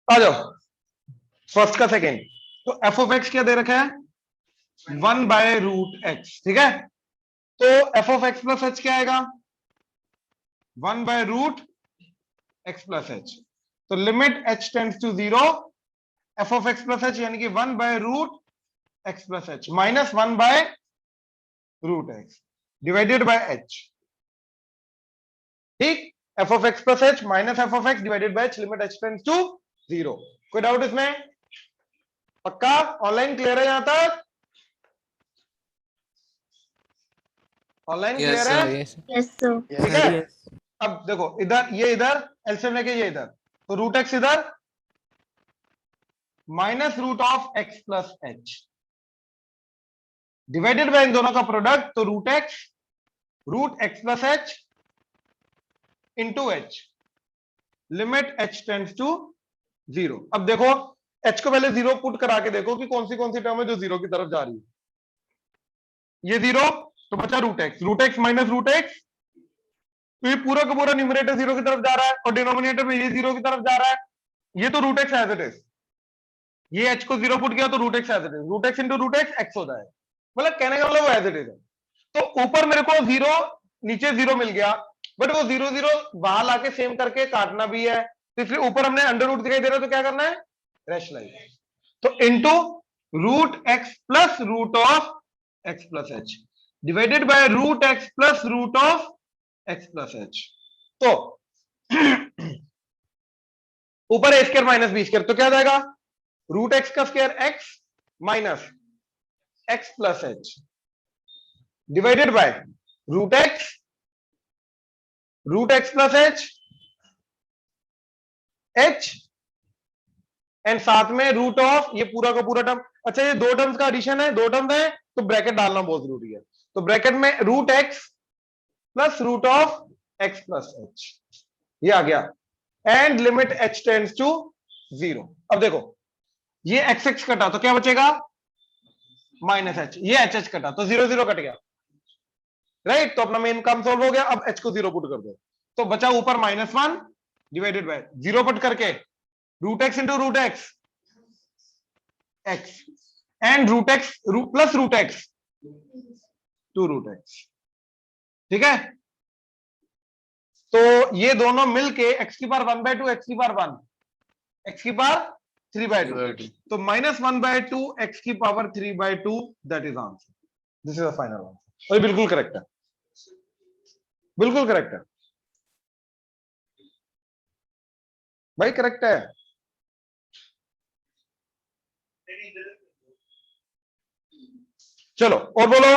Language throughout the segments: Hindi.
आ जाओ फर्स्ट का सेकेंड। तो एफ ऑफ एक्स क्या दे रखा है, 1/√x, ठीक है। तो f of x plus h क्या आएगा, 1/√x प्लस एच। तो limit h tends to 0, f of x plus h यानी कि 1/√x plus h minus 1/√x divided by h, ठीक। F of x plus h minus f of x divided by h, limit h tends to 0। कोई डाउट इसमें? पक्का? ऑनलाइन क्लियर है? यहां तक ऑनलाइन क्लियर है? Yes sir. ठीक है। अब देखो इधर ये इधर एलसीएम लेके ये इधर, तो रूट एक्स इधर minus root of x plus h divided by इन दोनों का प्रोडक्ट, तो root x plus h into h, limit h tends to 0। अब देखो एच को पहले 0 पुट करा के देखो कि कौन सी टर्म है जो 0 की तरफ जा रही है। ये 0 तो बचा root x minus root x, तो ये पूरा का पूरा न्यूमरेटर 0 की तरफ जा रहा है और डिनोमिनेटर में ये 0 की तरफ जा रहा है। ये तो root x as it is, ये एच को 0 पुट किया तो root x as it is, root x into root x x हो जाएगा। मतलब कहने का मतलब वो एज इट इज है। तो ऊपर मेरे को 0 नीचे 0 मिल गया, बट वो 0 0 बाहर लाके सेम करके काटना भी है, तो इसलिए ऊपर हमने अंडर रूट दिखाई दे रहा है, तो क्या करना है, रैशनलाइज। तो into root x plus root of x plus h divided by root x plus root of x plus h. तो ऊपर a square minus b square, तो क्या आ जाएगा, रूट एक्स का square x minus x plus h divided by root x plus h and साथ में रूट ऑफ ये पूरा का पूरा टर्म। अच्छा ये दो टर्म्स का एडिशन है, दो टर्म्स है तो ब्रैकेट डालना बहुत जरूरी है। तो ब्रैकेट में root x plus root of x plus h, ये आ गया, and limit h tends to 0। अब देखो ये एक्स एक्स कटा तो क्या बचेगा, माइनस एच, ये एच एच कटा तो 0 0 कट गया, राइट। तो अपना मेन काम सॉल्व हो गया। अब एच को 0 पुट कर दो, तो बचा ऊपर -1 डिवाइडेड बाय 0 पुट करके root x into root x x and root x plus root x to root x, ठीक है। तो ये दोनों मिलके एक्स की पावर 1/2 एक्स की पावर 1 एक्स की पावर 3/2, तो -1/2 एक्स की power 3/2, that is answer. This is the final answer. और बिल्कुल करेक्ट है, बिल्कुल करेक्ट है भाई, करेक्ट है। चलो और बोलो,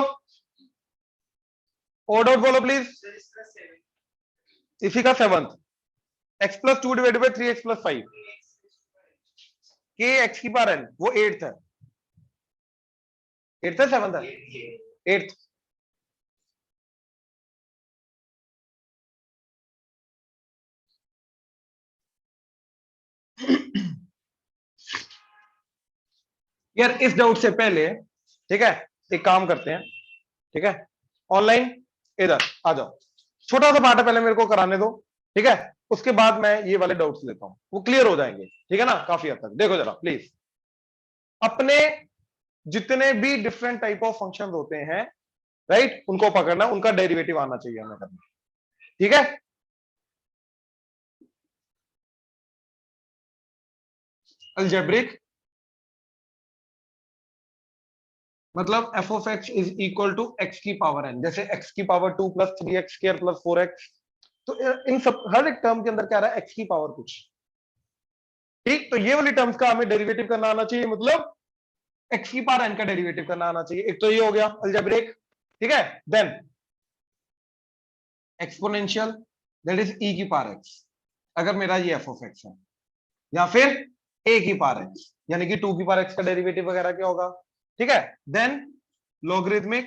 और आउट बोलो प्लीज। इसी का 7th, x plus 2 divided by 3x plus 5 के एक्स की पावर n, वो 8th है, 8th है 7th है 8th। यार इस डाउट से पहले, ठीक है, एक काम करते हैं, ठीक है, ऑनलाइन इधर आ जाओ, छोटा सा पार्ट है पहले मेरे को कराने दो, ठीक है, उसके बाद मैं ये वाले डाउट्स लेता हूं, वो क्लियर हो जाएंगे, ठीक है ना, काफी हद तक। देखो जरा प्लीज, अपने जितने भी डिफरेंट टाइप ऑफ फंक्शन होते हैं, राइट, उनको पकड़ना, उनका डेरिवेटिव आना चाहिए हमें करना, ठीक है। अलजेब्रिक मतलब f of x is equal to x की पावर एन, जैसे एक्स की power 2 plus 3x square plus 4x, तो इन सब हर एक टर्म के अंदर क्या रहा है, एक्स की पावर कुछ, ठीक। तो ये वाली टर्म्स का हमें डेरिवेटिव करना आना चाहिए, मतलब एक्स की पावर एन का डेरिवेटिव करना आना चाहिए। एक तो ये हो गया अलजेब्रिक, ठीक है। देन एक्सपोनेंशियल, दैट इज ई की पावर एक्स, अगर मेरा ये एफ ऑफ एक्स है, या फिर ए की पावर एक्स यानी कि 2 की पावर एक्स का डेरिवेटिव वगैरह क्या होगा, ठीक है। देन लॉगरिथमिक,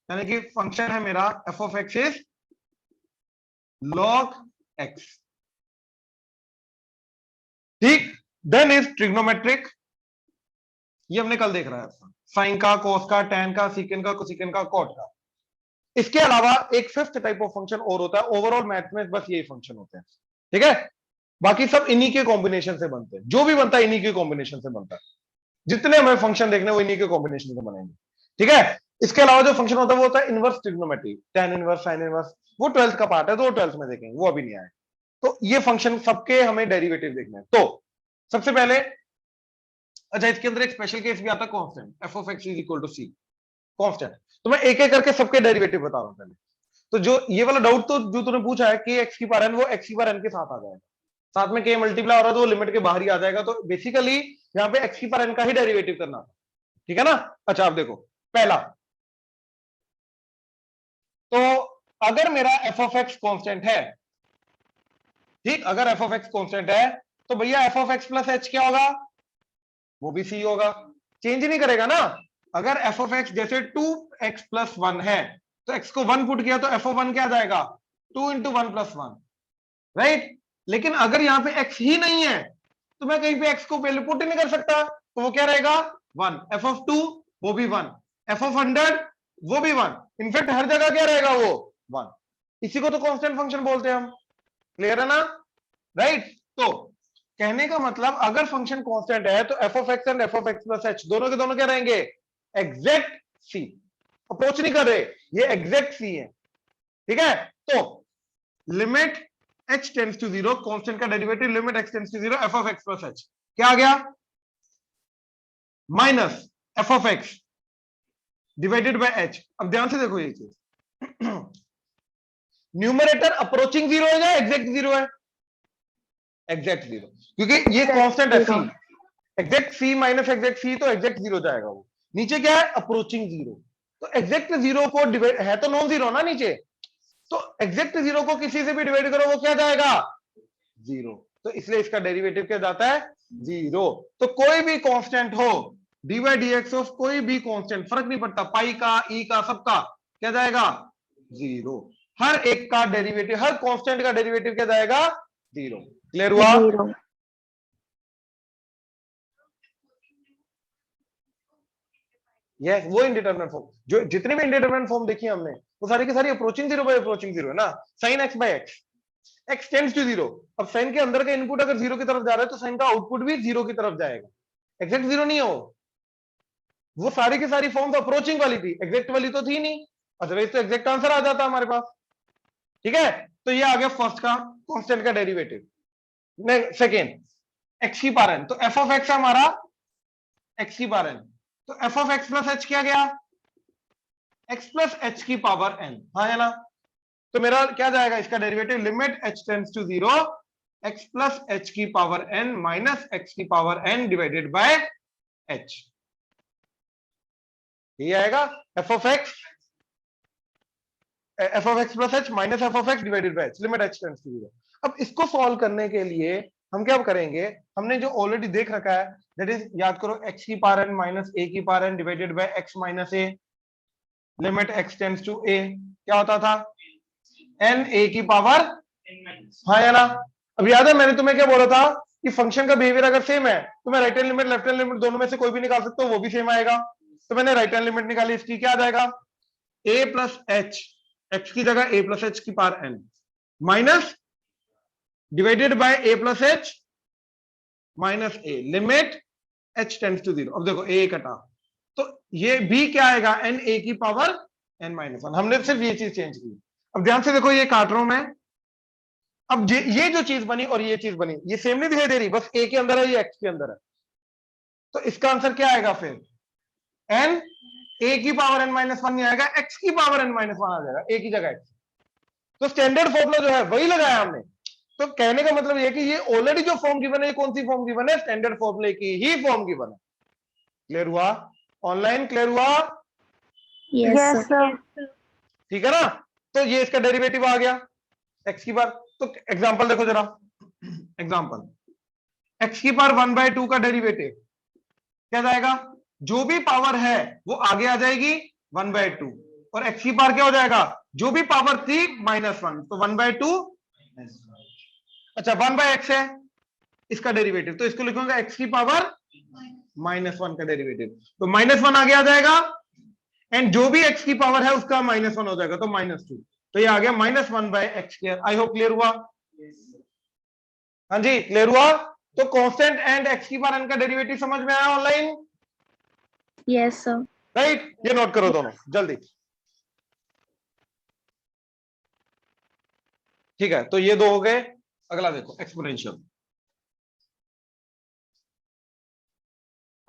यानी कि फंक्शन है मेरा F of x is log x, ठीक। देन इज ट्रिग्नोमेट्रिक, ये हमने कल देख रहा है, साइन का, कोस का, टैन का, सीकेंट का, कोसिकेंट का, कॉट का। इसके अलावा एक 5th टाइप ऑफ फंक्शन और होता है, ओवरऑल मैथ में बस यही फंक्शन होते हैं, ठीक है। बाकी सब इन्हीं के कॉम्बिनेशन से बनते हैं, जो भी बनता है इन्हीं के कॉम्बिनेशन से बनता है, जितने हमें फंक्शन देखने वो इन्हीं के कॉम्बिनेशन से बनेंगे, ठीक है। इसके अलावा जो फंक्शन होता है वो होता है inverse trigonometry, tan inverse, sin inverse, वो 12th का पार्ट है, तो वो 12th में देखेंगे, वो अभी नहीं आया। तो ये फंक्शन सबके हमें डेरिवेटिव देखना है। तो सबसे पहले, अच्छा इसके अंदर एक स्पेशल केस भी आता है, constant, f of x is equal to c, constant. तो मैं एक एक करके सबके डेरिवेटिव बता रहा हूं पहले। तो जो ये वाला डाउट तो जो तूने पूछा है कि x की पावर n, वो x की पावर n के साथ आ जाएगा, साथ में k मल्टीप्लाई हो रहा है तो वो लिमिट के बाहर ही आ जाएगा। तो बेसिकली यहाँ पे x की पावर n का ही डेरिवेटिव करना था, ठीक है ना। अच्छा आप देखो, पहला, तो अगर मेरा f of x कांस्टेंट है, ठीक, अगर f of x कांस्टेंट है तो भैया f of x plus h क्या होगा, वो भी c होगा, चेंज नहीं करेगा ना। अगर f of x जैसे 2x प्लस 1 है, तो x को 1 पुट किया तो f of 1 क्या आ जाएगा, 2 इंटू 1 प्लस 1, राइट। लेकिन अगर यहाँ पे x ही नहीं है तो मैं कहीं पे x को वैल्यू पुट ही नहीं कर सकता, तो वो क्या रहेगा 1, f of 2 वो भी 1, f of 100 वो भी 1, इनफैक्ट हर जगह क्या रहेगा वो 1। इसी को तो कांस्टेंट फंक्शन बोलते हैं हम, क्लियर है ना, राइट। तो कहने का मतलब अगर फंक्शन कांस्टेंट है तो f of x and f of x plus h दोनों के दोनों क्या रहेंगे, एग्जैक्ट सी, अप्रोच नहीं कर रहे, ये एग्जैक्ट सी है, ठीक है। तो limit h tends to 0, constant का derivative limit x tends to 0 f of x plus h क्या आ गया, minus f of x divided by h। अब ध्यान से देखो ये चीज, न्यूमरेटर अप्रोचिंग 0 है या एग्जैक्ट 0 है, एग्जैक्ट 0, क्योंकि ये कांस्टेंट है c, exact c minus exact c, तो एग्जैक्ट 0 जाएगा वो। नीचे क्या है, अप्रोचिंग 0, तो एग्जैक्ट 0 को डिवाइड है तो नॉन 0 ना नीचे, तो एग्जैक्ट 0 को किसी से भी डिवाइड करो वो क्या जाएगा 0, तो इसलिए इसका डेरिवेटिव क्या जाता है 0। तो कोई भी कांस्टेंट हो, dy dx ऑफ कोई भी कांस्टेंट, फर्क नहीं पड़ता, पाई का, ई का, सबका क्या जाएगा 0, हर एक का डेरिवेटिव, हर कांस्टेंट का डेरिवेटिव क्या जाएगा 0। क्लियर हुआ, 0। यस, वो इनडिटरमिनेट फॉर्म, जो जितने भी इनडिटरमिनेट फॉर्म देखी हमने वो सारी की सारी अप्रोचिंग 0 बाय अप्रोचिंग 0 है ना, sin x by x, x tends to 0। अब साइन के अंदर का इनपुट अगर 0 की तरफ जा रहा है तो साइन का आउटपुट भी 0 की तरफ जाएगा, एग्जैक्ट 0 नहीं हो, वो सारी की सारी फॉर्म तो अप्रोचिंग वाली थी, एग्जैक्ट वाली तो थी नहीं, अदरवाइज तो एग्जैक्ट आंसर आ जाता हमारे पास, ठीक है। तो ये आ गया फर्स्ट का कांस्टेंट का डेरिवेटिव। सेकेंड, x की पावर n, तो f of x हमारा x की पावर n, तो f of x plus h क्या गया, x प्लस h की पावर n, हाँ है ना। तो मेरा क्या जाएगा इसका derivative, limit h tends to 0 x plus h की पावर n माइनस x की power n divided by h, ये आएगा f of x plus h minus f of x divided by h, limit h tends to 0। अब इसको सॉल्व करने के लिए हम क्या करेंगे, हमने जो ऑलरेडी देख रखा है, दैट इज, याद करो, x की पावर n माइनस a की power n divided by x minus a, limit x tends to a, क्या होता था n a की पावर, हाँ या ना। अब याद है मैंने तुम्हें क्या बोला था कि फंक्शन का बिहेवियर अगर सेम है तो मैं right hand limit left hand limit दोनों में से कोई भी निकाल सकता हूँ, वो भी सेम आएगा। तो मैंने राइट हैंड लिमिट निकाली, इसकी क्या आ जाएगा, a प्लस एच, एक्स की जगह a प्लस एच की power n minus divided by a plus h minus a, limit h tends to 0। अब देखो a कटा, तो ये भी क्या आएगा, n a की पावर n माइनस 1, हमने सिर्फ ये चीज चेंज की। अब ध्यान से देखो, ये काट रहा हूं मैं, अब ये जो चीज बनी और ये चीज बनी, ये सेम नहीं दिखाई दे रही, बस a के अंदर है, ये x के अंदर है, तो इसका आंसर क्या आएगा फिर, n a की पावर n माइनस 1 नहीं आएगा, x की पावर n माइनस 1 आ जाएगा, a की जगह x। तो स्टैंडर्ड फॉर्मूला जो है वही लगाया हमने। तो कहने का मतलब ये कि ये ऑलरेडी जो फॉर्म गिवन है, ये कौन सी फॉर्म गिवन है, स्टैंडर्ड फॉर्मूले की ही फॉर्म गिवन है। क्लियर हुआ, ऑनलाइन क्लियर हुआ, यस सर। ठीक है ना। तो ये इसका डेरिवेटिव आ गया x की बार। तो एग्जांपल देखो जरा, एग्जांपल x की पावर 1/2 का डेरिवेटिव क्या जाएगा, जो भी पावर है वो आगे आ जाएगी 1/2, और x की पावर क्या हो जाएगा, जो भी पावर थी -1, तो 1/2। अच्छा 1/x है इसका डेरिवेटिव, तो इसको लिखूंगा x की पावर -1 का डेरिवेटिव, तो -1 आगे आ जाएगा, एंड जो भी x की पावर है उसका -1 हो जाएगा, तो -2, तो ये आ गया -1/x²। आई होप क्लियर हुआ। हाँ जी क्लियर हुआ? तो कांस्टेंट एंड एक्स की पावर एन का डेरिवेटिव समझ में आया ऑनलाइन? Yes, sir. राइट, ये नोट करो दोनों जल्दी। ठीक है, तो ये दो हो गए। अगला देखो एक्सपोनेंशियल।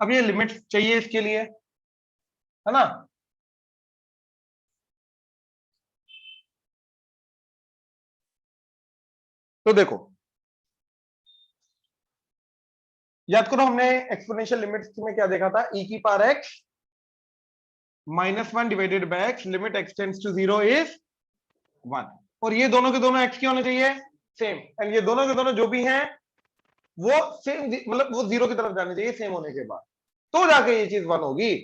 अब ये लिमिट चाहिए इसके लिए, है ना? तो देखो याद करो, हमने एक्सपोनेंशियल लिमिट्स में क्या देखा था? e की power x -1 divided by x, limit x tends to 0 is 1। और ये दोनों के दोनों x के होने चाहिए सेम, एंड ये दोनों के दोनों जो भी हैं वो सेम, मतलब वो 0 की तरफ जाने चाहिए सेम होने के बाद, तो जाके ये चीज 1 होगी।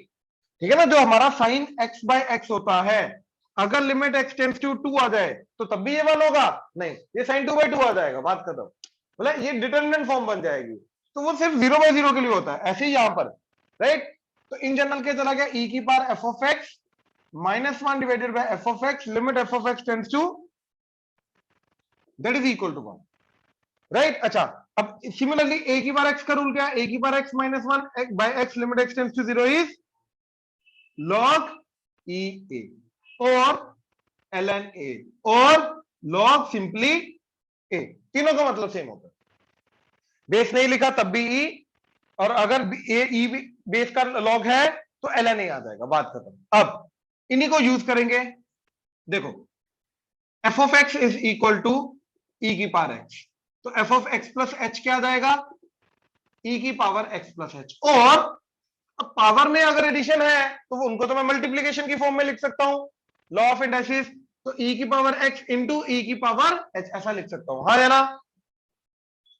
ठीक है ना? जो हमारा साइन x बाय x होता है, अगर लिमिट x टेंड्स टू 2 आ जाए तो तब भी ये 1 होगा? नहीं, ये साइन 2/2 आ जाएगा, बात खत्म। मतलब ये डिटरमिनेंट फॉर्म बन जाएगी, तो वो सिर्फ 0/0 के लिए होता है। ऐसे ही यहां पर, राइट? तो इन जनरल क्या चला गया? e की power f of x -1 divided by f of x, limit f of x tends to that is equal to 1, right? अच्छा, अब सिमिलरली a की पावर x का रूल क्या है? a की power x -1 by x, limit x tends to 0 is log e a और ln a और log सिंपली a, तीनों का मतलब सेम होता है। बेस नहीं लिखा तब भी e, और अगर e बेस का log है तो ln a आ जाएगा, बात खत्म। अब इन्हीं को यूज करेंगे। देखो f of x is equal to e की पावर h, तो f of x plus h क्या आ जाएगा? e की पावर x प्लस h। और अब पावर में अगर एडिशन है तो उनको तो मैं मल्टीप्लीकेशन की फॉर्म में लिख सकता हूं, लॉ ऑफ इंडाइसिस। तो e की पावर x इंटू e की पावर h ऐसा लिख सकता हूं, हाँ या ना?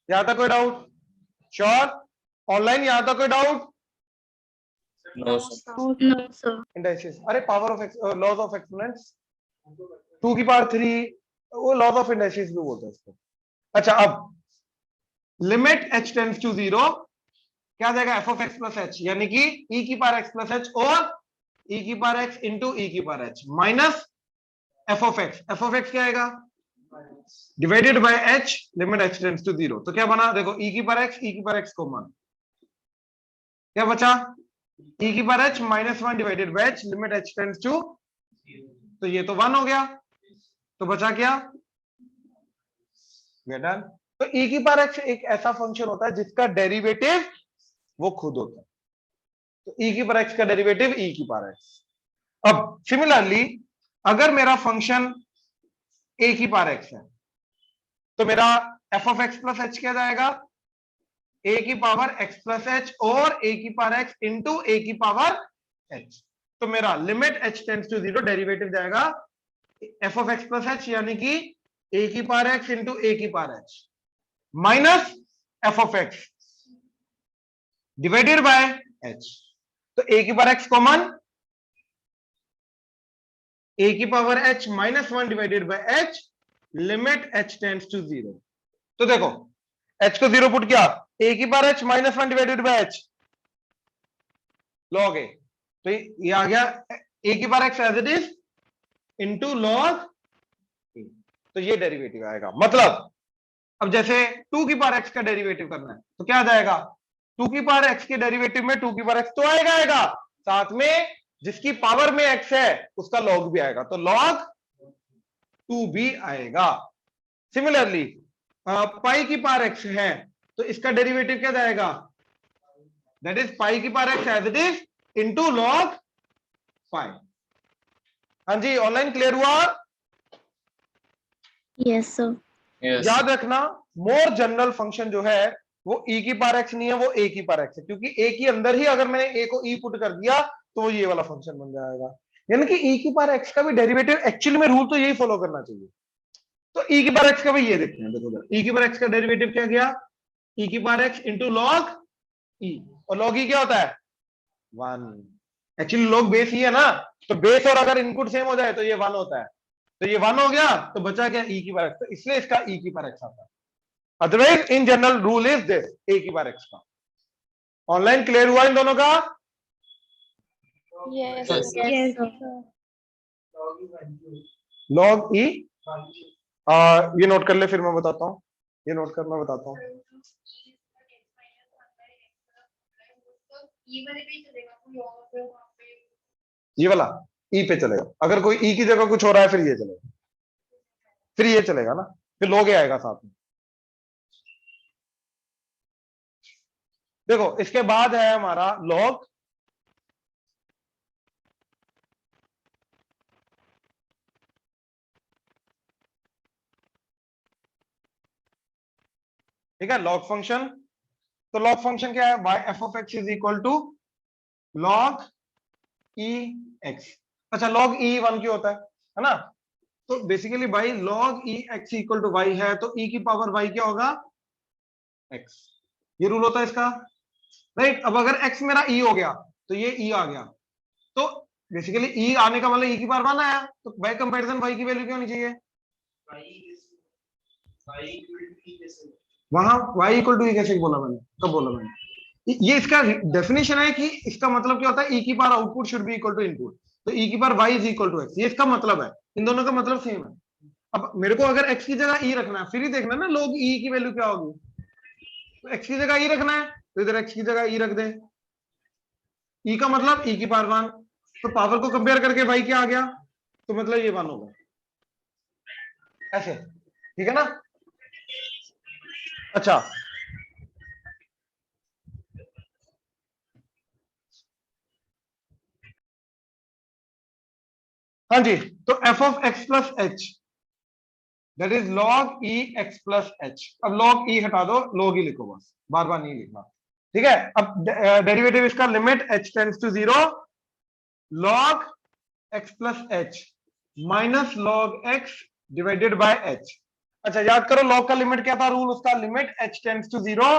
यहां तक कोई डाउट? श्योर? ऑनलाइन यहां तक कोई doubt? No, sir. No, sir. Indices, अरे power of x, laws of exponents, 2 की पावर 3, वो लॉज ऑफ इंडाइसिस भी बोलते हैं इसको। अच्छा, अब लिमिट h टेंड्स टू 0 क्या आ जाएगा? f of x plus h, यानी कि e की पावर x प्लस h और e की पावर x इंटू e की power h minus f of x। f of x क्या आएगा? Divided by h, limit h tends to 0। तो क्या बना? देखो e की पावर x, e की पावर x कॉमन, क्या बचा? e की power h -1 divided by h, limit h tends to, तो ये तो 1 हो गया, तो बचा क्या? डन। तो e की पावर x एक ऐसा फंक्शन होता है जिसका डेरिवेटिव वो खुद होता है, तो e की पावर x का डेरिवेटिव e की पावर x। अब सिमिलरली अगर मेरा फंक्शन a की पावर x है तो मेरा f of x plus h क्या जाएगा? a की पावर x प्लस h और a की पावर x इंटू a की पावर h। तो मेरा limit h tends to 0 derivative जाएगा f of x plus h, यानी कि a की पावर x इंटू a की power h minus f of x divided by h। तो a की पावर x कॉमन, a की power h -1 divided by h, limit h tends to 0। तो देखो h को 0 पुट किया, a की power h -1 divided by h log a, तो ये आ गया a की power x as it is into log a। तो ये डेरिवेटिव आएगा। मतलब अब जैसे 2 की पावर x का डेरिवेटिव करना है तो क्या आ जाएगा? 2 की पावर x के डेरिवेटिव में 2 की पावर x तो आएगा, साथ में जिसकी पावर में x है उसका log भी आएगा, तो log 2 भी आएगा। सिमिलरली पाई की पावर x है तो इसका डेरिवेटिव क्या जाएगा? दैट इज पाई की power x as it is into log pi. हाँ जी, ऑनलाइन क्लियर हुआ? Yes, sir. Yes. याद रखना, मोर जनरल फंक्शन जो है वो e की पावर x नहीं है, वो a की पावर x है, क्योंकि a के अंदर ही अगर मैंने a को e पुट कर दिया तो वो ये वाला फंक्शन बन जाएगा। यानी कि e की पावर x का भी डेरिवेटिव, एक्चुअली में रूल तो यही फॉलो करना चाहिए। तो e की पावर x का भी ये देखते हैं, देखो e की पावर x का डेरिवेटिव क्या गया? e की power x into log e, और लॉग e क्या होता है? 1। एक्चुअली लॉग बेस ही है ना, तो बेस और अगर इनपुट सेम हो जाए तो ये 1 होता है, तो ये 1 हो गया, तो बचा क्या? e की पावर x, तो इसलिए इसका e की पावर x आता है। Otherwise in general rule is this, a की पावर x का। ऑनलाइन क्लियर हुआ इन दोनों का? Yes. Yes, sir. Log e, ये नोट कर ले फिर मैं बताता हूं। ये नोट करना बताता हूँ। ये वाला ई पे चलेगा, अगर कोई ई की जगह कुछ हो रहा है फिर ये चलेगा, फिर ये चलेगा ना, फिर log ए आएगा साथ में। देखो इसके बाद है हमारा log ठीक है, log फंक्शन। तो log फंक्शन क्या है, y f of x is equal to log e x। अच्छा log e 1 की होता है ना, तो बेसिकली भाई log e x equal to y है, तो e की पावर y क्या होगा, x। ये रूल होता है इसका, राइट। अब अगर x मेरा e हो गया तो ये e आ गया, तो बेसिकली e आने का मतलब e की पावर 1 आया, तो बाय कंपैरिजन y की वैल्यू क्या होनी चाहिए, वहां y इक्वल टू e कैसे बोला मैंने, कब बोला मैंने, ये इसका डेफिनेशन है कि इसका मतलब क्या होता है, e की power output should be equal to input, तो e की power y is equal to x, ये इसका मतलब है, इन दोनों का मतलब सेम है। अब मेरे को अगर x की जगह e रखना है, फिर ही देखना ना log e की वैल्यू क्या होगी, तो x की जगह e रखना है तो इधर x की जगह e रख दे, e का मतलब e की पावर 1, तो पावर को कंपेयर करके y क्या आ गया, तो मतलब ये 1 होगा, ऐसे, ठीक है ना। अच्छा हाँ जी, तो f of x plus h that is log e x plus H. अब log e हटा दो, log e लिखो बस, बार बार नहीं लिखना, ठीक है। अब डेरिवेटिव इसका limit h tends to 0 log x plus h minus log x divided by h। अच्छा याद करो log का लिमिट क्या था, रूल उसका, limit h tends to 0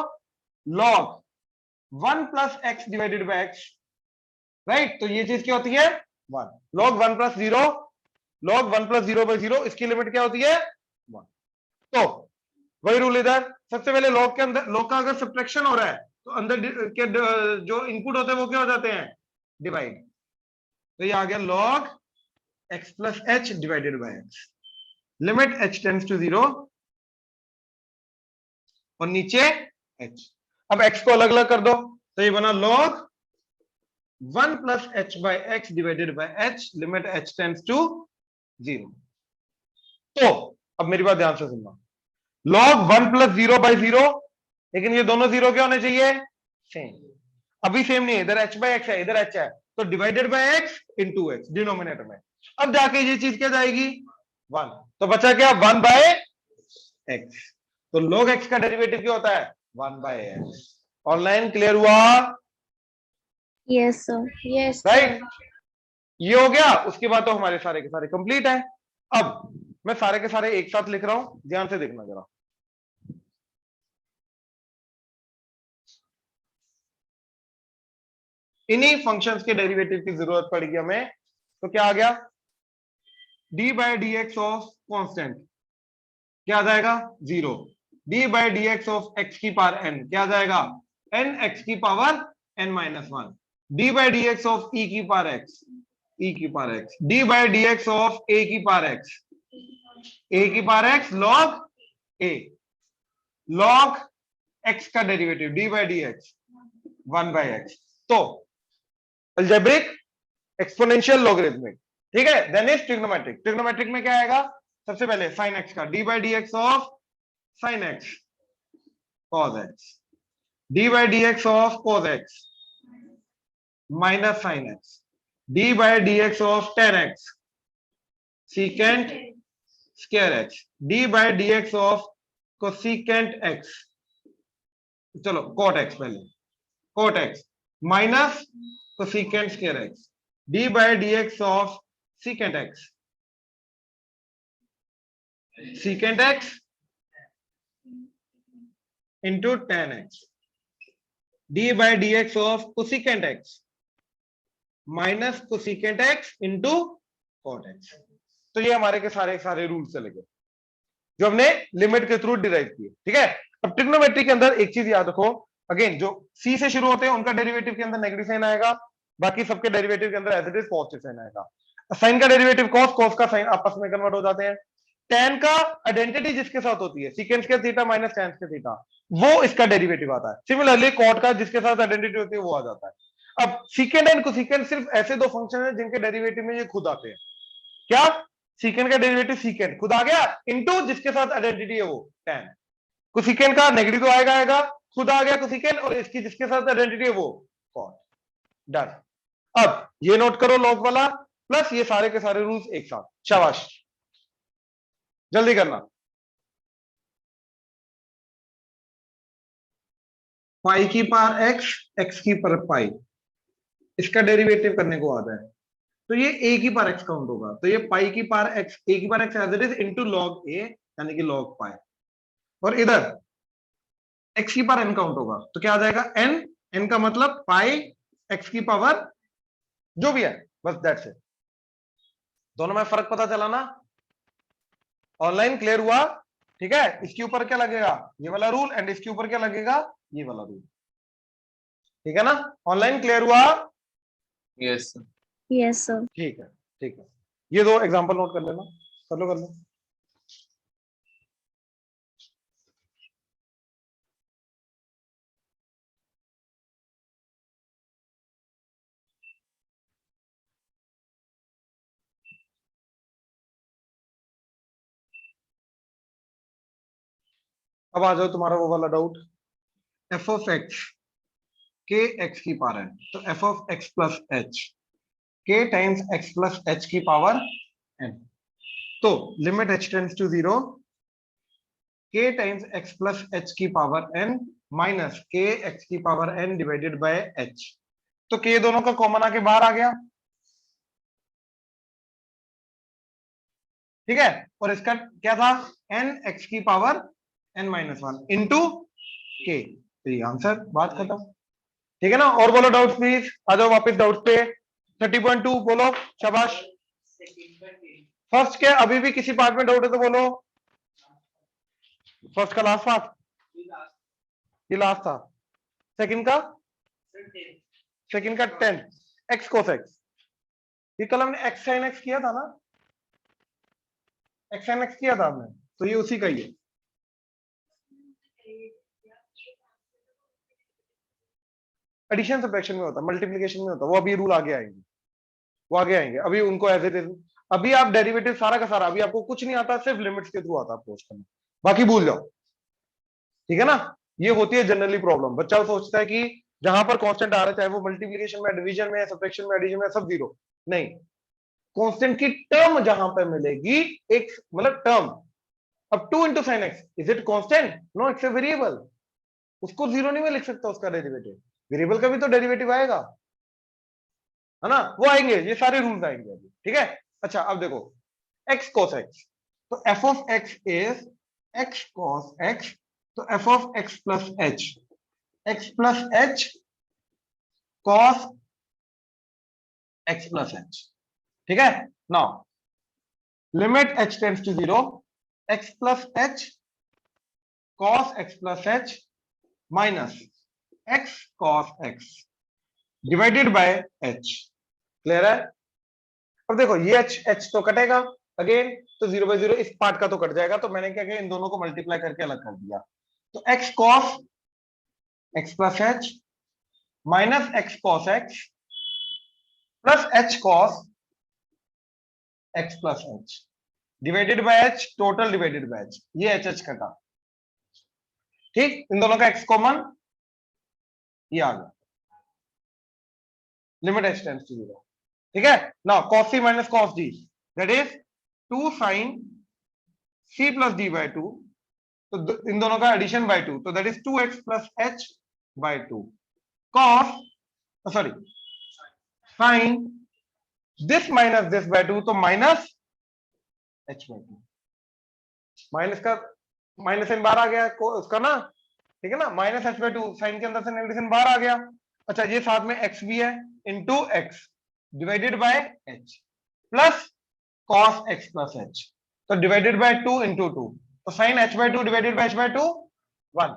log 1 plus x divided by x, right. तो ये चीज क्या होती है 1, log 1 plus 0 log 1 plus 0 by 0, इसकी लिमिट क्या होती है 1। तो वही रूल इधर, सबसे पहले log के अंदर, log का अगर सब्ट्रैक्शन हो रहा है तो अंदर के जो इनपुट होते हैं वो क्या हो जाते हैं, डिवाइड। तो ये आ गया log x plus h divided by x, limit h tends to 0 और नीचे h। अब x को अलग अलग कर दो, तो ये बना log 1 plus h by x divided by h, limit h tends to 0। तो अब मेरी बात ध्यान से सुनना, log 1 प्लस 0 बाई 0, लेकिन ये दोनों 0 क्या होने चाहिए, सेम। अभी सेम नहीं है, इधर h बाय x है, इधर h है, तो divided by x into x denominator में। अब जाके ये चीज क्या जाएगी 1, तो बचा क्या 1 बाय x, तो log x का डेरिवेटिव क्या होता है 1 बाय x। ऑनलाइन क्लियर हुआ, Yes, sir. Yes, right. sir. ये हो गया, उसके बाद तो हमारे सारे के सारे कंप्लीट है। अब मैं सारे के सारे एक साथ लिख रहा हूं, ध्यान से देखना जरा। इन्हीं फंक्शंस के डेरिवेटिव की जरूरत पड़ेगी हमें, तो क्या आ गया d by d x of constant क्या आ जाएगा 0, d by d x of x की पावर n क्या आ जाएगा n x की power n minus 1, d by d x of e की पावर x, e की power x, d by d x of a की पावर x, a की power x log a, log x का derivative d by d x 1 by x, तो अलजेब्रिक, एक्सपोनेंशियल, लॉगरिथमिक, ठीक है। Then is trigonometric. ट्रिग्नोमेट्रिक में क्या आएगा, सबसे पहले sin x का d by d x of sin x cos x, d by d x of cos x minus sin x, d by d x of tan x secant square x, d by d x of cosecant x, चलो cot x पहले, cot x minus cosecant square x, d by d x of secant x, secant x into tan x, d by d x of cosecant x minus cosecant x into cot x। तो ये हमारे के सारे रूल चले गए जो हमने लिमिट के थ्रू डिराइव किए, ठीक है। अब ट्रिग्नोमेट्री के अंदर एक चीज याद रखो, अगेन जो c से शुरू होते हैं उनका डेरिवेटिव के अंदर नेगेटिव साइन आएगा, बाकी सबके डेरिवेटिव के अंदर as it is positive sign आएगा। साइन का डेरिवेटिव cos, cos का साइन आपस में कन्वर्ट हो जाते हैं, tan का आइडेंटिटी जिसके साथ होती है सीकेंस के थीटा माइनस tan के थीटा, वो इसका डेरिवेटिव आता है। सिमिलरली कॉट का जिसके साथ आइडेंटिटी होती है वो आ जाता है। अब सीकेंड एंड कोसेकेंड सिर्फ ऐसे दो फंक्शन है जिनके डेरिवेटिव में ये खुद आते हैं। क्या? सीकेंड का डेरिवेटिव सीकेंड खुद आ गया, इनटू जिसके साथ आइडेंटिटी है वो tan। कोसेकेंड का नेगेटिव तो आएगा आएगा, खुद आ गया कोसेकेंड, और इसकी जिसके साथ आइडेंटिटी है वो कॉट। डन। अब ये नोट करो लॉग वाला प्लस ये सारे के सारे रूल्स एक साथ। शाबाश, जल्दी करना। पाई की पावर एक्स, एक्स की पावर पाई, इसका डेरिवेटिव करने को आता है तो ये ए की पावर एक्स काउंट होगा। तो ये पाई की पावर एक्स, ए की power x as it is into log a यानी कि लॉग पाई, और इधर एक्स की पावर एन काउंट होगा तो क्या आ जाएगा एन, एन का मतलब पाई एक्स की पावर जो भी है, बस दैट्स इट। दोनों में फर्क पता चला ना? ऑनलाइन क्लियर हुआ? ठीक है, इसके ऊपर क्या लगेगा? ये वाला रूल, एंड इसके ऊपर क्या लगेगा? ये वाला रूल। ठीक है ना? ऑनलाइन क्लियर हुआ? Yes, sir. Yes, sir. ठीक है, ठीक है। ये दो एग्जांपल नोट कर लेना, कर लो कर लो। अब आ जाओ तुम्हारा वो वाला doubt, f of x k x की पावर है तो f of x plus h k times x plus h की पावर एन। तो limit h tends to 0, k times x plus h की power n minus k x की power n divided by h. तो के दोनों का कॉमन आके बाहर आ गया, ठीक है, और इसका क्या था? एन एक्स की power n minus one into k. तो ये आंसर, बात खत्म। ठीक है ना? और बोलो डाउट प्लीज, आ जाओ वापस डाउट पे। 30.2 बोलो, शाबाश। फर्स्ट के अभी भी किसी पार्ट में डाउट है तो बोलो। फर्स्ट का लास्ट पार्ट, ये लास्ट था। सेकंड का, सेकंड का 10 एक्स कोस एक्स, ये कल हमने एक्स साइन एक्स किया था ना, एक्स साइन एक्स किया था हमने, तो ये उसी का ही है। एडिशन सब्ट्रैक्शन में होता है, मल्टीप्लिकेशन में होता है, वो अभी रूल आगे आएंगे, वो आगे आएंगे। अभी उनको एज इट इज, अभी आप डेरिवेटिव सारा का सारा, अभी आपको कुछ नहीं आता, सिर्फ लिमिट्स के थ्रू आता है अप्रोच करना, बाकी भूल जाओ। ठीक है ना? ये होती है जनरली प्रॉब्लम, बच्चा सोचता है कि जहां पर कांस्टेंट आ रहा है, चाहे वो मल्टीप्लिकेशन में, डिवीजन में, सब्ट्रैक्शन में, एडिशन में, सब जीरो। नहीं, कांस्टेंट की टर्म जहां पर मिलेगी, एक मतलब टर्म, अब 2 into sine x, is it constant? No, it's a variable. उसको जीरो नहीं में लिख सकता उसका डेरिवेटिव, वेरिएबल का भी तो डेरिवेटिव आएगा, है ना? वो आएंगे, ये सारे रूल्स आएंगे अभी। ठीक है, अच्छा अब देखो x cos x, तो f of x is x cos x, तो f of x plus h, x plus h cos x plus h। ठीक है, now limit h tends to 0, x plus h cos x plus h minus x cos x divided by h। Clear है? अब देखो ये h तो कटेगा अगेन, तो 0 बाय 0 इस पार्ट का तो कट जाएगा, तो मैंने क्या किया, इन दोनों को मल्टीप्लाई करके अलग कर दिया। तो x cos x plus h minus x cos x plus h cos x plus h divided by h, total divided by h, ये h कटा। ठीक, इन दोनों का x कॉमन, ये आ गया, लिमिट h टेंड्स टू 0। ठीक है, now cos c minus cos d, that is 2 sin c plus d by 2, तो इन दोनों का एडिशन बाय 2, तो that is 2x plus h by 2, cos sorry sin this minus this by 2, तो माइनस h बाय 2, माइनस का माइनस इन बाहर आ गया उसका ना, ठीक है ना, माइनस h बाय 2, साइन के अंदर से नेगेटिव बाहर आ गया। अच्छा, ये साथ में x भी है, into x divided by h plus cos x plus h, तो डिवाइडेड बाय 2 इंटू 2, तो sine h by 2 divided by h by 2 1,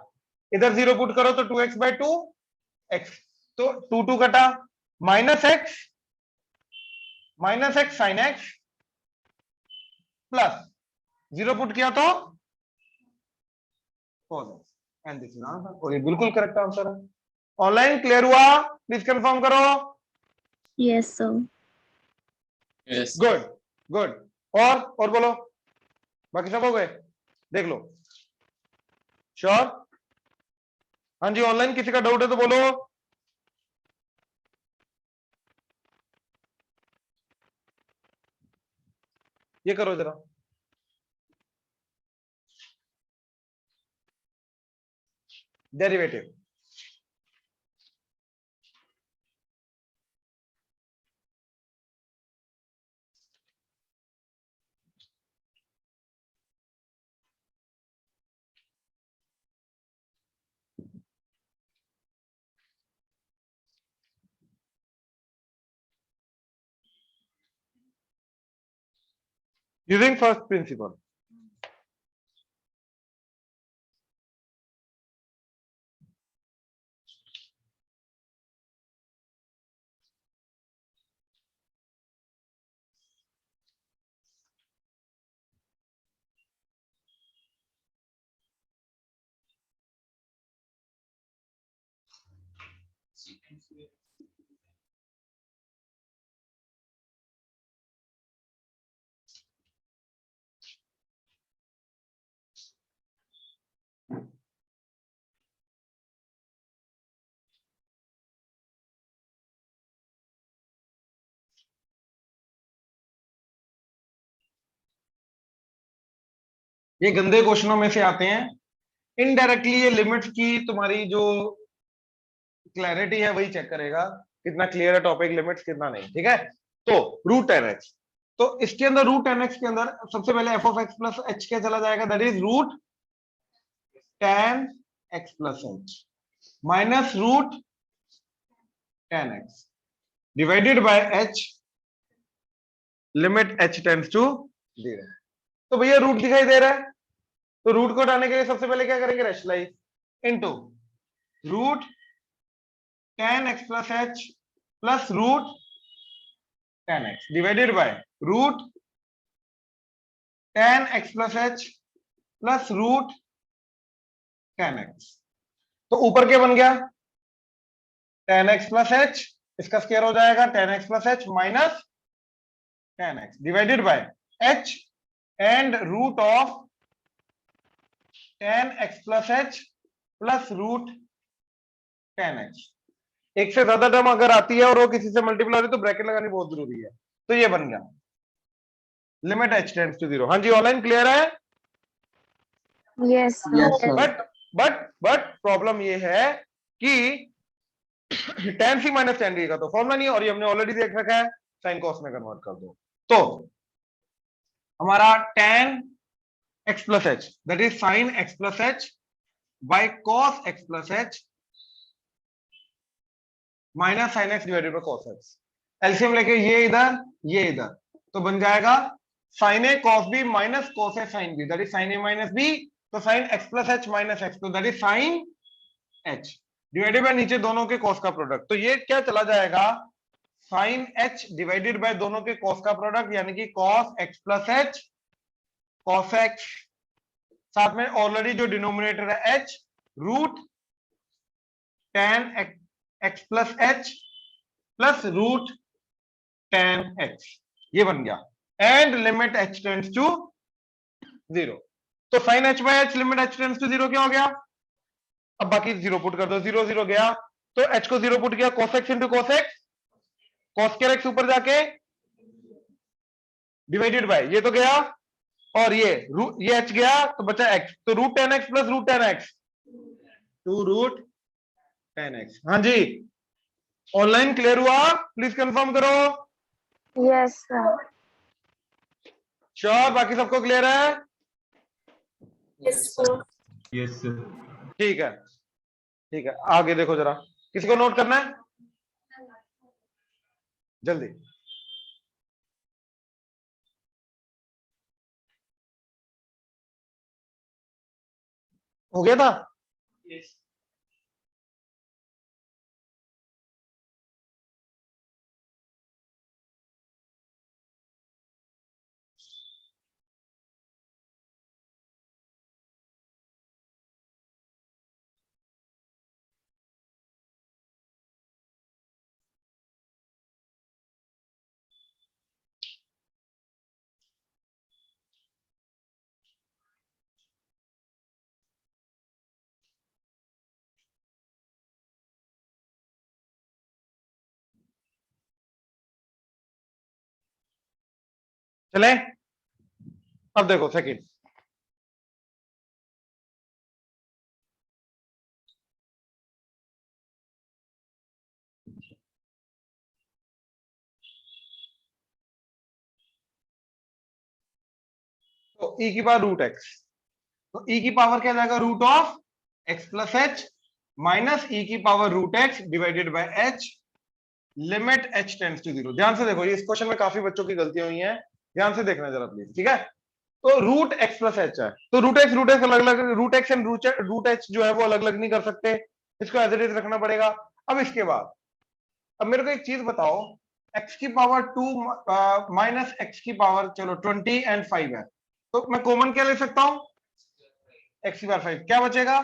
इधर 0 पुट करो तो 2x बाय 2 x, तो 2 2 कटा, minus x sine x plus 0 put किया तो cos x, and this is answer, और ये बिल्कुल करेक्ट आंसर है। ऑनलाइन क्लियर हुआ? प्लीज कंफर्म करो। Yes, sir. Yes. Good good. और बोलो, बाकी सब हो गए? देख लो। श्योर? हाँ जी, ऑनलाइन किसी का डाउट है तो बोलो। ये करो जरा। डेरिवेटिव। Using first principle. ये गंदे क्वेश्चनों में से आते हैं। इनडायरेक्टली ये लिमिट्स की तुम्हारी जो क्लैरिटी है वही चेक करेगा, कितना क्लियर है टॉपिक, लिमिट्स कितना नहीं। ठीक है, तो रूट टेन एक्स, तो इसके अंदर रूट टेन एक्स के अंदर सबसे पहले f of x plus h क्या चला जाएगा, that is root ten x plus h minus root ten x divided by h, limit h tends to 0। तो भैया रूट दिखाई दे रहा है, तो रूट को हटाने के लिए सबसे पहले क्या करेंगे, rationalise into root ten x plus h plus root ten x divided by root ten x plus h plus root ten x. तो ऊपर क्या बन गया, टेन एक्स प्लस एच, इसका स्क्वायर हो जाएगा ten x plus h minus ten x divided by h and root of ten x plus h plus root ten x. एक से ज्यादा टर्म अगर आती है और वो किसी से मल्टीप्लाई हो रही है तो ब्रैकेट लगानी बहुत जरूरी है। तो ये बन गया लिमिट एच टेंड्स टू 0। हाँ जी, ऑनलाइन क्लियर है? Yes, sir. Yes, sir. But problem ये है कि ten c minus ten d का तो फॉर्मूला नहीं है, और ये हमने ऑलरेडी देख रखा है, साइन कॉस में कन्वर्ट कर दो। तो हमारा tan x plus h that is sine x plus h by cos x plus h minus sine x divided by cos x. LCM लेके ये इधर, तो बन जाएगा sine a cos b minus cos a sine b, that is sine a minus b, तो sine x plus h minus x, तो that is sine h divided by नीचे दोनों के कॉस का प्रोडक्ट। तो ये क्या चला जाएगा, साइन एच डिवाइडेड बाय दोनों के कॉस का प्रोडक्ट, यानी कि cos x plus h cos x, साथ में ऑलरेडी जो डिनोमिनेटर है h, root ten x plus h plus root ten x, ये बन गया, and limit h tends to 0। तो sine h by h limit h tends to 0 क्या हो गया, अब बाकी 0 पुट कर दो, 0 0 गया, तो एच को 0 पुट किया, cos x into cos x, cos square x ऊपर जाके डिवाइडेड बाय ये तो गया, और ये h गया तो बचा x, तो root ten x plus root ten x to root ten x. हाँ जी, ऑनलाइन क्लियर हुआ? प्लीज कंफर्म करो। Yes, sir. श्योर? बाकी सबको क्लियर है? Yes, sir. Yes, sir. ठीक है, ठीक है, आगे देखो जरा, किसी को नोट करना है जल्दी। हो गया था? Yes. चले, अब देखो सेकंड। तो e की पावर रूट एक्स, तो e की पावर क्या जाएगा, root of x plus h minus e की power root x divided by h, limit h tends to 0। ध्यान से देखो, ये इस क्वेश्चन में काफी बच्चों की गलतियां हुई हैं, ध्यान से देखना जरा प्लीज, ठीक है। तो रूट एक्स प्लस एच है, तो रूट एक्स अलग अलग, root x and root h जो है वो अलग अलग नहीं कर सकते, इसको एज इट इज रखना पड़ेगा। अब इसके बाद अब मेरे को एक चीज बताओ, x की पावर 2 माइनस x की पावर चलो 20 एंड 5 है, तो मैं कॉमन क्या ले सकता हूं, x की पावर 5, क्या बचेगा,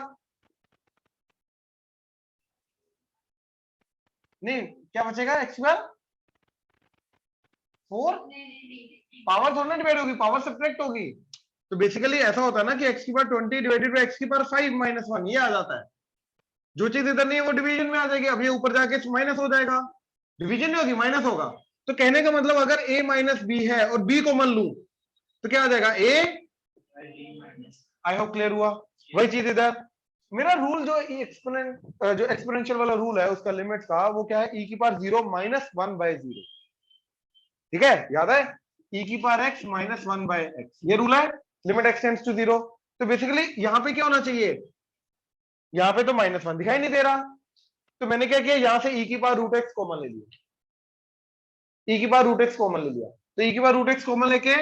नहीं क्या बचेगा, x की पावर 4, पावर थोड़ा ना डिवाइड होगी, पावर सब्ट्रैक्ट होगी। तो बेसिकली ऐसा होता है ना कि x की पावर 20 डिवाइडेड बाय x की पावर 5 माइनस 1, ये आ जाता है। जो चीज इधर नहीं है वो डिवीजन में आ जाएगी, अब ये ऊपर जाके माइनस हो जाएगा, डिवीजन नहीं होगी माइनस होगा। तो कहने का मतलब अगर a माइनस बी है और b कॉमन लूं तो क्या आ जाएगा, a, आई होप क्लियर हुआ। वही चीज इधर, मेरा रूल जो एक्सपोनेंट जो एक्सपोनेंशियल वाला रूल है उसका लिमिट का वो क्या है, e की पावर 0 माइनस 1 बाय 0, ठीक है, याद है, e की power x minus 1 by x, ये रूल है, लिमिट x टेंड्स टू 0। तो बेसिकली यहां पे क्या होना चाहिए, यहां पे तो -1 दिखाई नहीं दे रहा, तो मैंने क्या किया, यहां से e की पावर रूट एक्स कॉमन ले लिया, e की पावर रूट एक्स कॉमन ले लिया, तो e की पावर रूट एक्स कॉमन लेके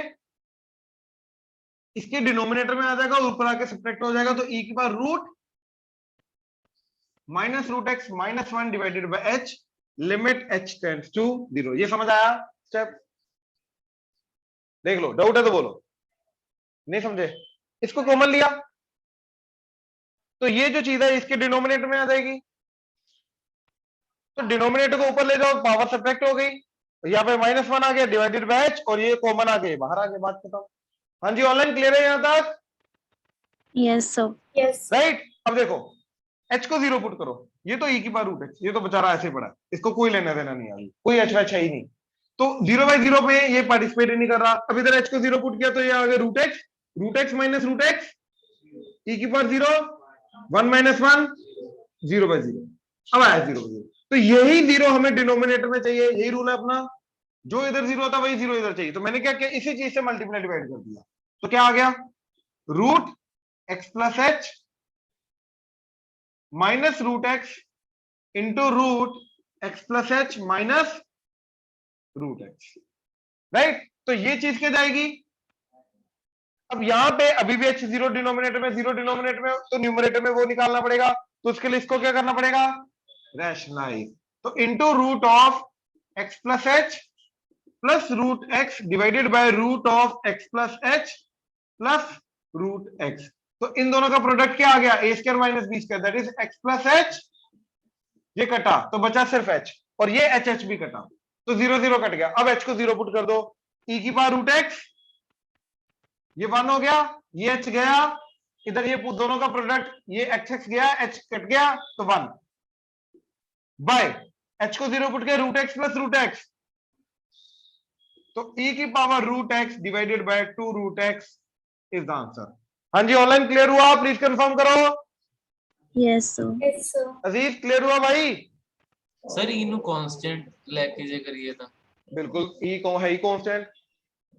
इसके डिनोमिनेटर में आ जाएगा, ऊपर आके सब्ट्रैक्ट हो जाएगा, तो e की power root minus root x minus 1 divided by h, limit h tends to 0। ये समझ आया स्टेप, देख लो, डाउट है तो बोलो, नहीं समझे, इसको कॉमन लिया तो ये जो चीज है इसके डिनोमिनेटर में आ जाएगी, तो डिनोमिनेटर को ऊपर ले जाओ, पावर सब्ट्रैक्ट हो गई, तो यहाँ पे -1 आ गया डिवाइडेड बाय h, और ये कॉमन आ गए बाहर आ गए, बात खत्म। हाँ जी, ऑनलाइन क्लियर है यहां तक, Yes, sir. Yes. राइट। अब देखो h को 0 पुट करो, ये तो e की पावर रूट एक्स, ये तो बेचारा ऐसे पड़ा है, इसको कोई लेना देना नहीं, अभी कोई h वैच है ही नहीं, तो 0/0 में ये पार्टिसिपेट ही नहीं कर रहा। अब इधर h को 0 पुट किया तो ये आ गया root x minus root x, e की पावर 0, 1 माइनस 1, 0/0, अब आया 0/0, तो यही 0 हमें डिनोमिनेटर में चाहिए, यही रूल है अपना, जो इधर 0 होता वही 0 इधर चाहिए। तो मैंने क्या किया, इसी चीज से मल्टीप्लाई डिवाइड कर दिया, तो क्या आ गया, root x plus h minus root x into root x plus h minus root x, right. तो ये चीज क्या जाएगी, अब यहां पे अभी भी h 0 डिनोमिनेटर में, 0 डिनोमिनेटर में, तो न्यूमरेटर में वो निकालना पड़ेगा, तो उसके लिए इसको क्या करना पड़ेगा, रैशनलाइज, तो into root of x plus h plus root x divided by root of x plus h plus root x, तो इन दोनों का प्रोडक्ट क्या आ गया, a square minus b square, that is x plus h, ये कटा तो बचा सिर्फ h, और ये एच भी कटा, तो 0 0 कट गया। अब h को 0 पुट कर दो, e की पावर रूट एक्स, ये 1 हो गया, ये h गया इधर, ये दोनों का प्रोडक्ट, ये x गया, h कट गया तो 1 बाय h को 0 पुट किया, root x plus root x, तो e की power root x divided by 2 root x is the answer. हाँ जी, ऑनलाइन क्लियर हुआ, प्लीज कंफर्म करो। Yes, sir. Yes, sir. Aziz clear हुआ भाई, सर इनू कांस्टेंट लेके जे करिए ਤਾਂ बिल्कुल e को है ही कांस्टेंट,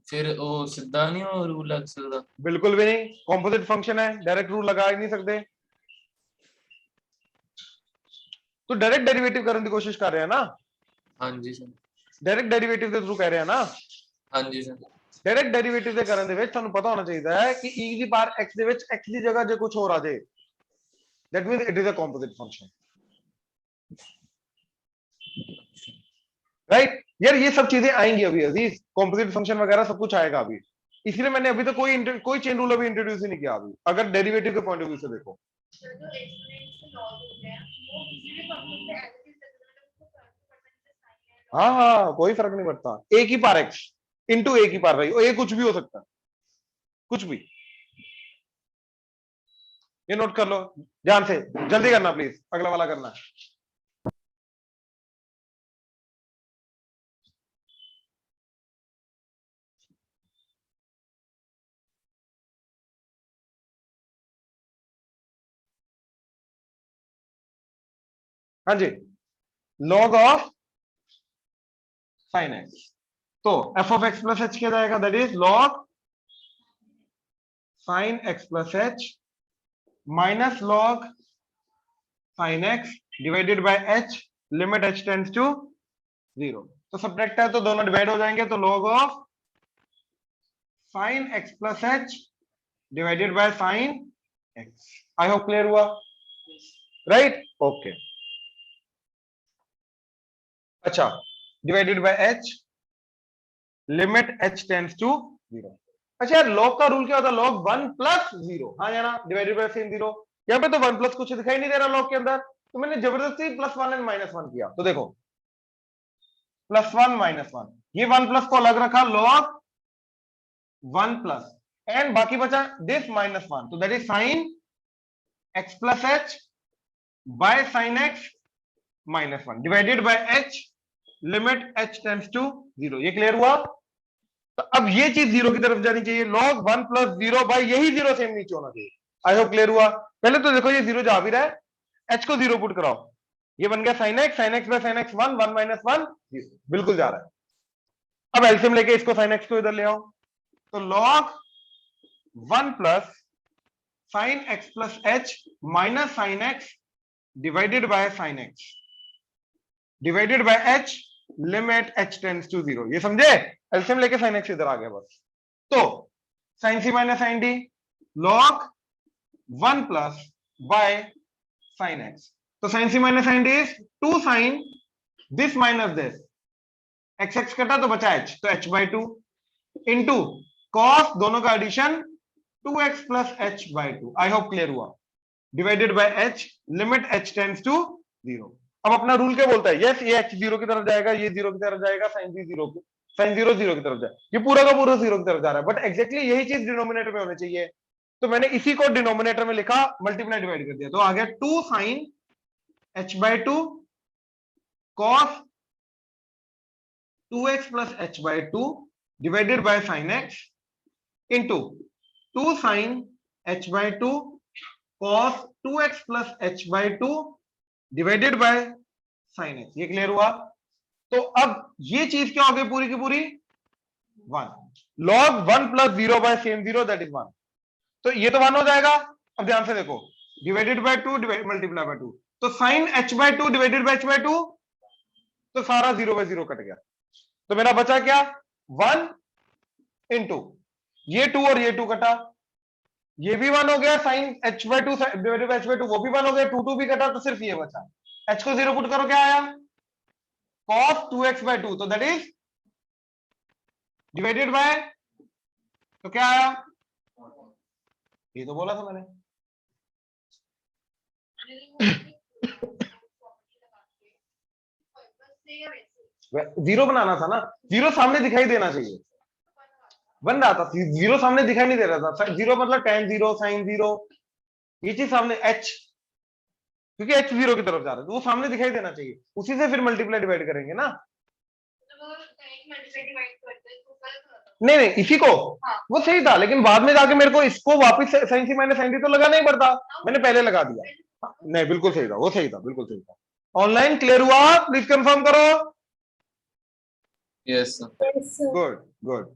फिर ਉਹ ਸਿੱਧਾ ਨਹੀਂ ਉਹ ਰੂਲ ਲੱਗ ਸਕਦਾ बिल्कुल भी नहीं, कॉम्पोजिट फंक्शन है, डायरेक्ट रूल लगा ही नहीं सकते, तो डायरेक्ट डेरिवेटिव करने की कोशिश कर रहे हैं ना, ਹਾਂਜੀ ਸਰ डायरेक्ट डेरिवेटिव के थ्रू कह रहे हैं ना, ਹਾਂਜੀ ਸਰ डायरेक्ट डेरिवेटिव ਦੇ ਕਰਨ ਦੇ ਵਿੱਚ ਤੁਹਾਨੂੰ ਪਤਾ ਹੋਣਾ ਚਾਹੀਦਾ ਹੈ ਕਿ e ਦੀ ਪਾਵਰ x ਦੇ ਵਿੱਚ x ਦੀ ਜਗ੍ਹਾ ਜੇ ਕੁਝ ਹੋਰ ਆ ਜਾਏ, that means it is a composite function, right. यार ये सब चीजें आएंगी अभी अजीज, कॉम्पोजिट फंक्शन वगैरह सब कुछ आएगा अभी, इसलिए मैंने अभी तक कोई चेन रूल अभी इंट्रोड्यूस ही नहीं किया अभी, अगर डेरिवेटिव के पॉइंट ऑफ व्यू से देखो। हाँ हाँ, कोई फर्क नहीं पड़ता, ए की पावर एक्स इंटू ए की पावर वाई, ये कुछ भी हो सकता है, कुछ भी, ये नोट कर लो ध्यान से, जल्दी करना प्लीज, अगला वाला करना है। हाँ जी, log ऑफ sin x। तो f of x plus h क्या जाएगा, that is log sin x plus h minus log sin x divided by h, limit h tends to 0। तो सब्ट्रैक्ट है तो दोनों डिवाइड हो जाएंगे, तो log of sin x plus h divided by sin x। I hope clear हुआ, राइट? ओके, अच्छा, divided by h, limit h tends to 0। अच्छा यार, log का रूल क्या होता है, log 1 प्लस 0, हाँ या ना, डिवाइडेड बाय सेम 0। यहाँ पे तो 1 प्लस कुछ दिखाई नहीं दे रहा log के अंदर, तो मैंने जबरदस्ती प्लस 1 एंड माइनस 1 किया। तो देखो प्लस 1 माइनस 1, ये 1 प्लस को अलग रखा, log 1 प्लस, एंड बाकी बचा दिस माइनस 1, तो that is sin x plus h by sin x minus 1 divided by h, limit h tends to 0। ये क्लियर हुआ? तो अब ये चीज 0 की तरफ जानी चाहिए, log 1 प्लस 0 बाय यही 0 सेम नीचे होना चाहिए। आई होप क्लियर हुआ? पहले तो देखो ये 0 जा भी रहा है, h को 0 पुट कराओ, ये बन गया sin x by sin x 1, 1 minus 1 0, बिल्कुल जा रहा है। अब एलसीएम लेके इसको sin x को इधर ले आओ, तो log 1 plus sin x plus h minus sin x divided by sin x divided by h, limit h tends to 0। ये समझे? एलसीएम लेके sin x इधर आ गया बस। तो sin c minus sin d, log 1 plus by sin x, तो sin c minus sin d is 2 sin this minus this, x x कटा तो बचा h, तो h बाय 2 इंटू cos, दोनों का addition 2x plus h by 2। I hope clear हुआ? Divided by h, limit h tends to 0। अब अपना रूल क्या बोलता है, यस ये h 0 की तरफ जाएगा, ये 0 की तरफ जाएगा, sin 0 की तरफ जाए, ये पूरा का पूरा 0 की तरफ जा रहा है, बट एग्जैक्टली यही चीज डिनोमिनेटर में होनी चाहिए। तो मैंने इसी को डिनोमिनेटर में लिखा, मल्टीप्लाई डिवाइड कर दिया, तो आ गया 2 sin h by 2 cos 2x plus h by 2 divided by sin x into 2 sin h by 2 cos 2x plus h by 2 divided by sin x। ये क्लियर हुआ? तो अब ये चीज क्या हो गई पूरी की पूरी 1, log 1 plus 0 by same 0, that is 1। तो ये तो 1 हो जाएगा। अब ध्यान से देखो, डिवाइडेड बाय 2 मल्टीप्लाई बाय 2, तो sin h by 2 divided by h by 2, तो सारा 0 बाय 0 कट गया, तो मेरा बचा क्या 1 इंटू ये 2 और ये 2 कटा, ये भी 1 हो गया, sin h by 2 divided by h by 2 वो भी 1 हो गया, 2 2 भी कटा, तो सिर्फ ये बचा, h को 0 पुट करो, क्या आया cos 2x बाय 2, तो दैट इज डिवाइडेड बाय, तो क्या आया, ये तो बोला था मैंने। जीरो बनाना था ना, जीरो सामने दिखाई देना चाहिए, बन रहा था, जीरो सामने दिखाई नहीं दे रहा था, जीरो मतलब tan 0 sin 0, ये चीज सामने h, क्योंकि h 0 की तरफ जा रहा है, तो वो सामने दिखाई देना चाहिए, उसी से फिर मल्टीप्लाई डिवाइड करेंगे ना। नहीं नहीं, इसी को वो सही था, लेकिन बाद में जाके मेरे को इसको वापस sin c minus sin d तो लगाना ही पड़ता, मैंने पहले लगा दिया। नहीं बिल्कुल सही था, वो सही था, बिल्कुल सही था। ऑनलाइन क्लियर हुआ? प्लीज कंफर्म करो। Yes sir. Good good.